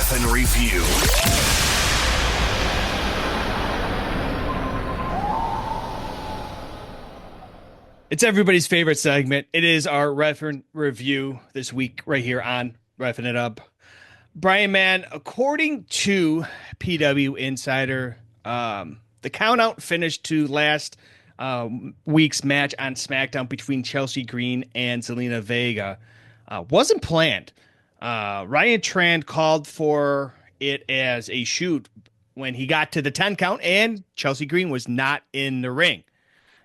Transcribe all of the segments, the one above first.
Refin Review. It's everybody's favorite segment. It is our Refin Review this week right here on Refin It Up. Brian, man, according to PW Insider, the count out finished to last week's match on SmackDown between Chelsea Green and Zelina Vega wasn't planned. Ryan Tran called for it as a shoot when he got to the 10 count, and Chelsea Green was not in the ring.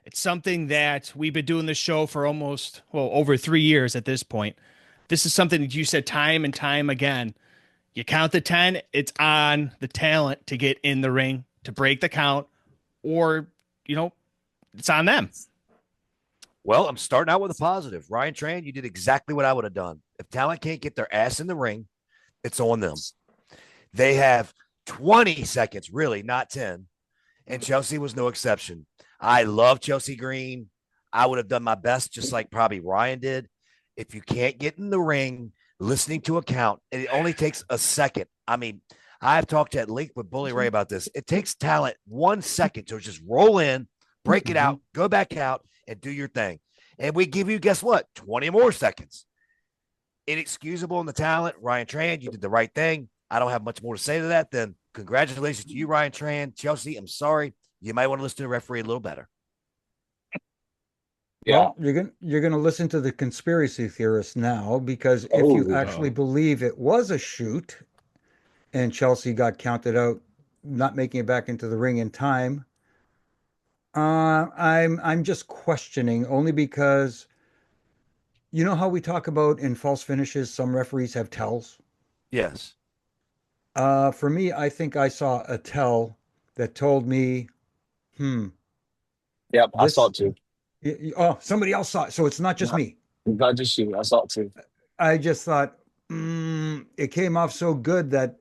It's something that we've been doing this show for almost, over 3 years at this point. This is something that you said time and time again. You count the 10, it's on the talent to get in the ring, to break the count, or, it's on them. Well, I'm starting out with a positive. Ryan Tran, you did exactly what I would have done. If talent can't get their ass in the ring, it's on them. They have 20 seconds, really, not 10. And Chelsea was no exception. I love Chelsea Green. I would have done my best, just like probably Ryan did. If you can't get in the ring, listening to a count, and it only takes a second. I mean, I've talked at length with Bully Ray about this. It takes talent 1 second to just roll in, break it out, go back out, and do your thing. And we give you, guess what, 20 more seconds. Inexcusable in the talent. Ryan Tran, you did the right thing. I don't have much more to say to that than congratulations to you, Ryan Tran. Chelsea, I'm sorry. You might want to listen to the referee a little better. Yeah, well, you're gonna listen to the conspiracy theorists now, because if you actually believe it was a shoot and Chelsea got counted out, not making it back into the ring in time, I'm just questioning, only because you know how we talk about in false finishes, some referees have tells. Yes. For me, I think I saw a tell that told me, Yep, I saw it too. Oh, somebody else saw it. So it's not just me. Not just you. I saw it too. I just thought it came off so good that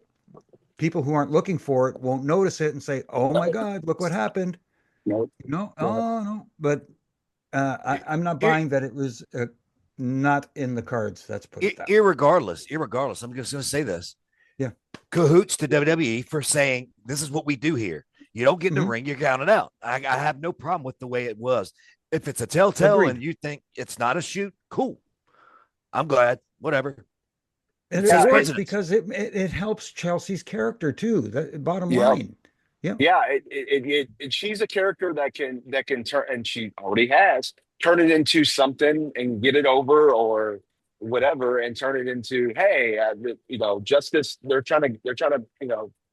people who aren't looking for it won't notice it and say, "Oh my God, look what happened." Nope. No, oh no. But I'm not buying that it was not in the cards. That's put it that way. Irregardless, I'm just going to say this. Yeah. Cahoots to WWE for saying this is what we do here. You don't get in the ring, you're counted out. I have no problem with the way it was. If it's a telltale and you think it's not a shoot, cool. I'm glad. Whatever. And it works because it helps Chelsea's character too. The bottom line. Yeah. Yeah. She's a character that can turn, and she already has turn it into something and get it over or whatever, and turn it into, hey, justice. They're trying to,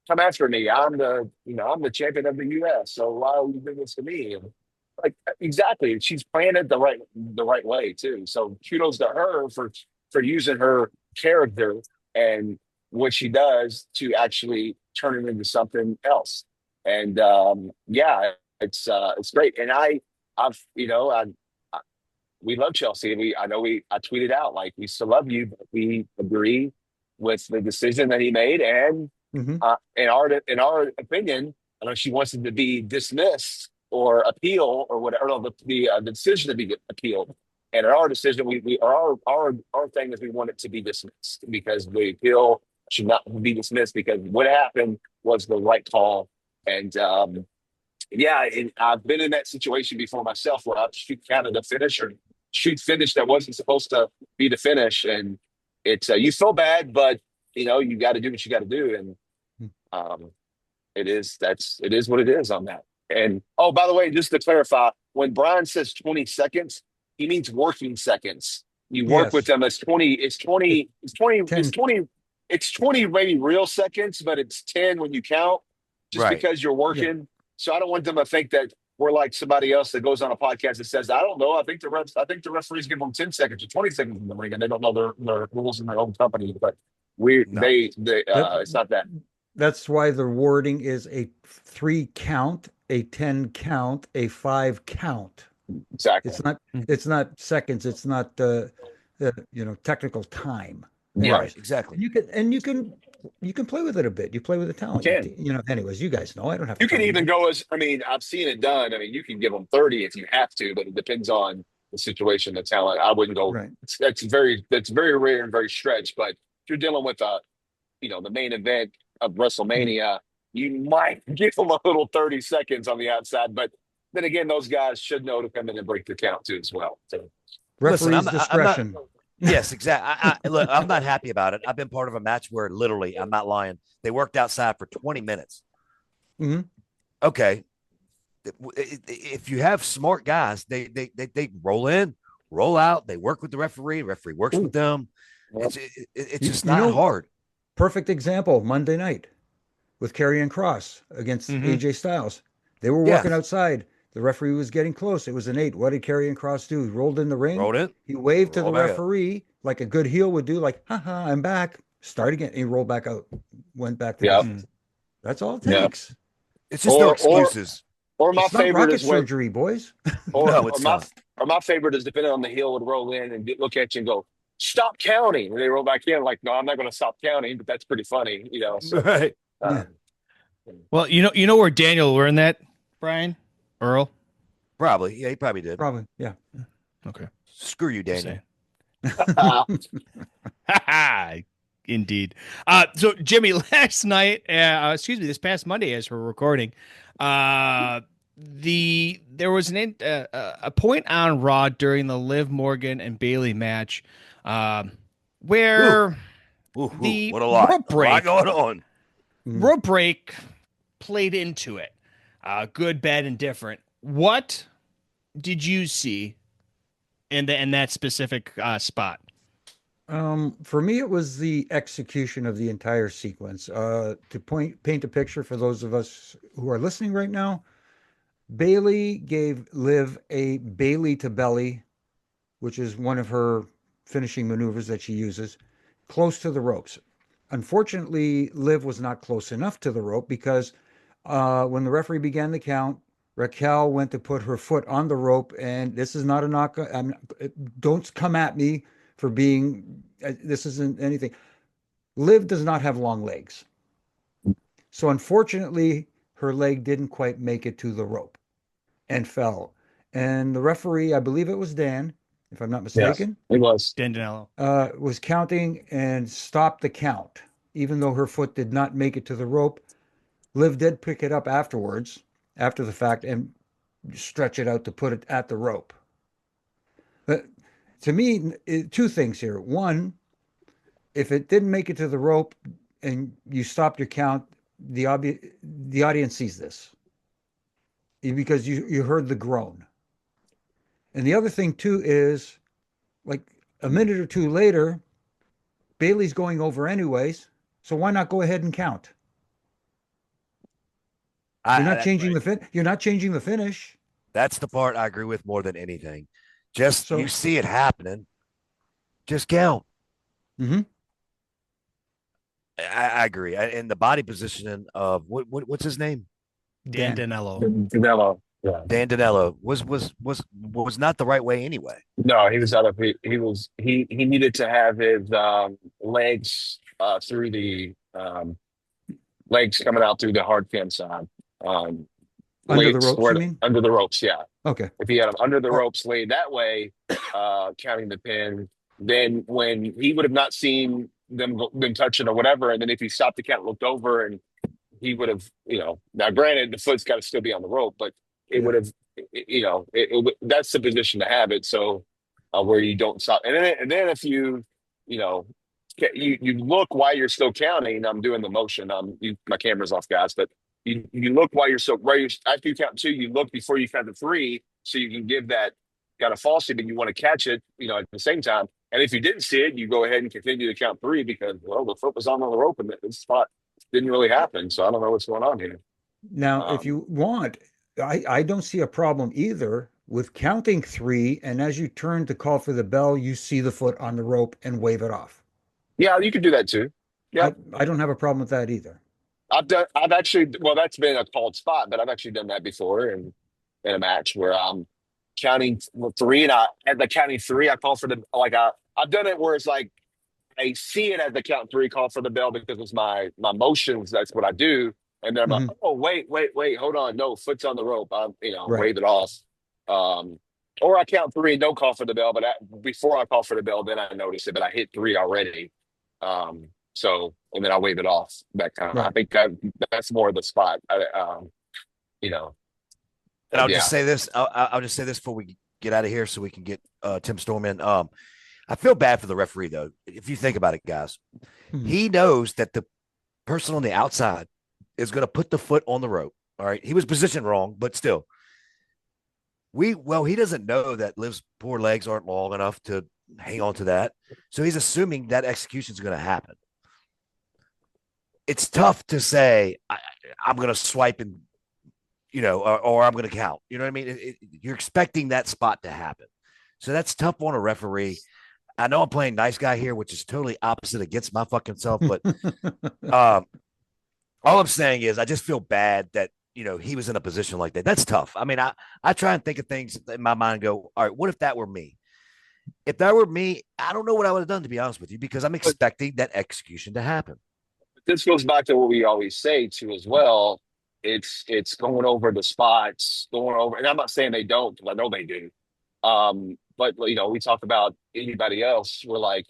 come after me. I'm the champion of the U.S. So why are you doing this to me? And, like, exactly. She's playing it the right way too. So kudos to her for using her character and what she does to actually turn it into something else. And it's great. And we love Chelsea. I tweeted out, like, we still love you, but we agree with the decision that he made. And in our opinion, I know she wants it to be dismissed or appeal or whatever, the decision to be appealed. And in our decision, our thing is we want it to be dismissed, because the appeal should not be dismissed, because what happened was the right call. And I've been in that situation before myself, where I shoot counted a finish or shoot finish that wasn't supposed to be the finish, and it's you feel bad, but you got to do what you got to do, and it is what it is on that. And by the way, just to clarify, when Brian says 20 seconds, he means working seconds. You work with them as 20. It's 20. It's 20. 10. It's 20 maybe real seconds, but it's 10 when you count, just because you're working. Yeah. So I don't want them to think that we're like somebody else that goes on a podcast that says, I don't know, I think the referees give them 10 seconds or 20 seconds in the ring, and they don't know their rules in their own company. But it's not that. That's why the wording is a 3 count, a 10 count, a 5 count. Exactly. It's not seconds. It's not technical time. Yeah, right. Exactly. You can play with it a bit. You play with the talent. Anyways, you guys know. I don't have to. You can even go I've seen it done. I mean, you can give them 30 if you have to, but it depends on the situation, the talent. I wouldn't go. Right. That's very rare and very stretched. But if you're dealing with a the main event of WrestleMania, you might give them a little 30 seconds on the outside. But then again, those guys should know to come in and break the count too as well. So Listen, Referee's I'm not. discretion. Yes, exactly. Look, I'm not happy about it. I've been part of a match where literally, I'm not lying. They worked outside for 20 minutes. Mm-hmm. Okay, if you have smart guys, they roll in, roll out. They work with the referee. The referee works with them. It's just not hard. Perfect example, Monday night with Karrion Kross against AJ Styles. They were working outside. The referee was getting close. It was an 8. What did Karrion Kross do? He rolled in the ring. Rolled in. He waved to the back up. referee like a good heel would do, like, haha, I'm back. Start again. He rolled back out, went back to business. That's all it takes. It's just no excuses. Or my It's not favorite rocket is when, surgery, boys. No, it's not. or my favorite is depending on the heel would roll in and look at you and go, "Stop counting." And they roll back in like, "No, I'm not going to stop counting," but that's pretty funny, So, Right. Yeah. Well, you know where Daniel learned that, Brian? Earl? Probably. Yeah, he probably did. Probably, yeah. Okay. Screw you, Daniel. Indeed. So Jimmy, last night, this past Monday, as we're recording, there was a point on Raw during the Liv Morgan and Bailey match, where the what a lot. rope break, A lot going on. rope break played into it. Good, bad, and different. What did you see in that specific spot? For me, it was the execution of the entire sequence. To paint a picture for those of us who are listening right now, Bailey gave Liv a Bailey to belly, which is one of her finishing maneuvers that she uses, close to the ropes. Unfortunately, Liv was not close enough to the rope because when the referee began the count, Raquel went to put her foot on the rope, and this is not a knock. Don't come at me for being. This isn't anything. Liv does not have long legs, so unfortunately, her leg didn't quite make it to the rope and fell. And the referee, I believe it was Dan, if I'm not mistaken, it was Dan Danello. Was counting and stopped the count, even though her foot did not make it to the rope. Liv did pick it up afterwards, after the fact, and stretch it out to put it at the rope. But to me, two things here. One, if it didn't make it to the rope and you stopped your count, the audience sees this because you heard the groan. And the other thing too is, like a minute or two later, Bailey's going over anyways, so why not go ahead and count? You're not changing you're not changing the finish. That's the part I agree with more than anything. Just you see it happening, just count. Mm-hmm. I agree. And the body positioning of what's his name? Dan Danello. Danilo. Yeah. Dan Danello was not the right way anyway. No, he was out of he needed to have his legs through the legs coming out through the hard cam side. Under the ropes, you mean? Under the ropes, yeah. Okay. If he had them under the ropes laid that way, counting the pin, then when he would have not seen them touching or whatever, and then if he stopped the count, looked over, and he would have, now granted the foot's got to still be on the rope, but it would have, that's the position to have it. So where you don't stop, and then if you look while you're still counting. I'm doing the motion. My camera's off, guys, but you look while you're after you count 2, you look before you count to 3, so you can give that kind of falsity, but you want to catch it, at the same time. And if you didn't see it, you go ahead and continue to count 3 because, well, the foot was on the rope and the spot didn't really happen. So I don't know what's going on here. Now, if you want, I don't see a problem either with counting 3, and as you turn to call for the bell, you see the foot on the rope and wave it off. Yeah, you could do that too. Yeah, I don't have a problem with that either. I've actually, well, that's been a called spot, but I've actually done that before in a match where I'm counting 3, and at the counting 3, I call for the, I've done it where it's like I see it at the count 3, call for the bell because it's my motions. That's what I do. And then I'm like, oh, wait, hold on. No, foot's on the rope. I'm, wave it off. Or I count 3 and don't call for the bell, but before I call for the bell, then I notice it, but I hit 3 already. So, and then I wave it off that time. I Right. think that's more of the spot. You know, And but I'll yeah, just say this. I'll just say this before we get out of here, so we can get Tim Storm in. I feel bad for the referee though. If you think about it, guys, Mhm. he knows that the person on the outside is going to put the foot on the rope. All right, he was positioned wrong, but still, he doesn't know that Liv's poor legs aren't long enough to hang on to that, so he's assuming that execution is going to happen. It's tough to say I'm going to swipe and or I'm going to count. You know what I mean? You're expecting that spot to happen, so that's tough on a referee. I know I'm playing nice guy here, which is totally opposite against my fucking self, but um, all I'm saying is I just feel bad that he was in a position like that. That's tough. I mean, I try and think of things in my mind and go, all right, what if that were me? If that were me, I don't know what I would have done, to be honest with you, because I'm but expecting that execution to happen. this goes back to what we always say too as well. It's going over the spots, going over, and I'm not saying they don't because I know they do. But we talk about anybody else. We're like,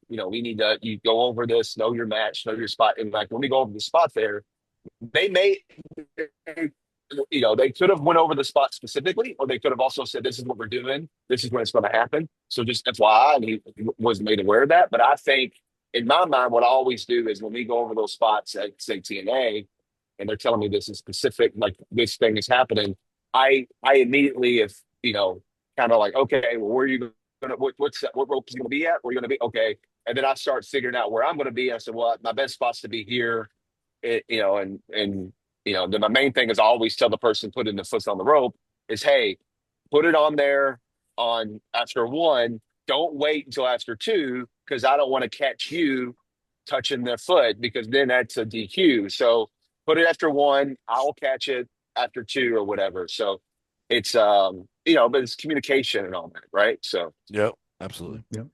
we need to you go over this, know your match, know your spot, and like when we go over the spot there, they may they could have went over the spot specifically, or they could have also said, "This is what we're doing. This is when it's going to happen." So just FYI, and he was made aware of that. But I think, in my mind, what I always do is when we go over those spots at say TNA, and they're telling me this is specific, like this thing is happening, I immediately, if kind of like, okay, well, where are you gonna what rope is going to be at? Where are you going to be? Okay, and then I start figuring out where I'm going to be. I said, well, my best spot's to be here, and then my main thing is I always tell the person putting the foot on the rope is, hey, put it on there on after one. Don't wait until after two because I don't want to catch you touching their foot because then that's a DQ. So put it after one. I'll catch it after two or whatever. So it's but it's communication and all that, right? So Yep, absolutely. Yep.